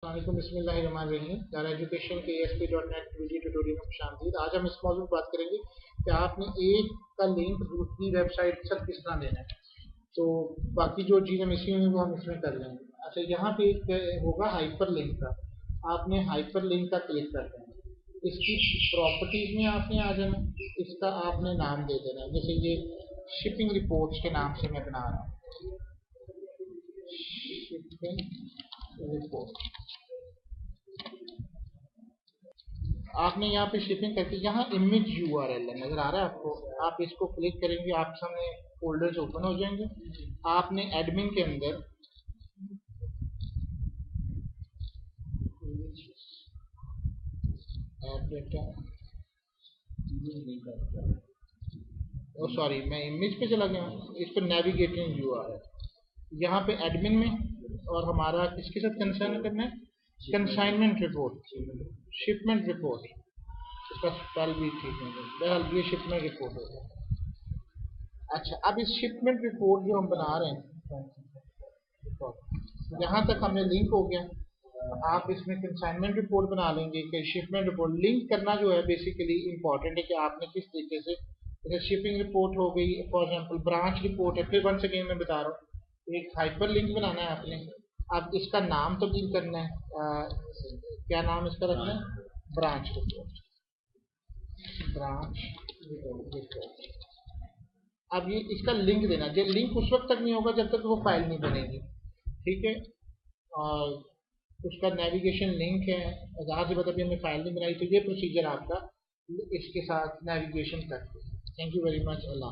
अस्सलाम वालेकुम, बिस्मिल्लाहिर्रहमानिर्रहीम। दारा एजुकेशन के ASP.NET वीडियो ट्यूटोरियल में खुशामदीद। आज हम इस मौजूद पर बात करेंगे कि आपने एक का लिंक दूसरी वेबसाइट तक किस तरह देना है। तो बाकी जो चीज़ें मिसिंग होंगी वो हम इसमें कर लेंगे। अच्छा, यहाँ पे एक होगा हाइपर लिंक का। आपने हाइपर लिंक का क्लिक करना है। इसकी प्रॉपर्टीज में आपने आ जाना, इसका आपने नाम दे देना है। जैसे ये शिपिंग रिपोर्ट्स के नाम से मैं बना रहा हूँ, शिपिंग रिपोर्ट। आपने यहाँ पे शिपिंग करके यहाँ इमेज URL है, नजर आ रहा है आपको। आप इसको क्लिक करेंगे, आप सामने फोल्डर्स ओपन हो जाएंगे। आपने एडमिन के अंदर सॉरी, मैं इमेज पे चला गया। इस पर नेविगेटिंग URL यहाँ पे एडमिन में, और हमारा किसके साथ कंसर्न करना है, कंसाइनमेंट रिपोर्ट, शिपमेंट रिपोर्ट। इसका स्पेल भी ठीक है, बहरहाल ये शिपमेंट रिपोर्ट होगा। अच्छा, अब इस शिपमेंट रिपोर्ट जो हम बना रहे हैं, यहाँ तक हमने लिंक हो गया। आप इसमें कंसाइनमेंट रिपोर्ट बना लेंगे कि शिपमेंट रिपोर्ट लिंक करना जो है बेसिकली इंपॉर्टेंट है कि आपने किस तरीके से, जैसे शिपिंग रिपोर्ट हो गई, फॉर एग्जांपल ब्रांच रिपोर्ट है। फिर वंस अगेन मैं बता रहा हूँ, एक हाइपर लिंक बनाना है आपने। अब इसका नाम तब्दील करना है, क्या नाम इसका रखना है, ब्रांच रिपोर्ट, ब्रांच रिपोर्ट। अब ये इसका लिंक देना, जो लिंक उस वक्त तक नहीं होगा जब तक वो फाइल नहीं बनेगी, ठीक है। और उसका नेविगेशन लिंक है, ज़ाहिर सी बात है, अभी हमने फाइल नहीं बनाई, तो ये प्रोसीजर आपका इसके साथ नेविगेशन करते हैं। Thank you very much. Allah.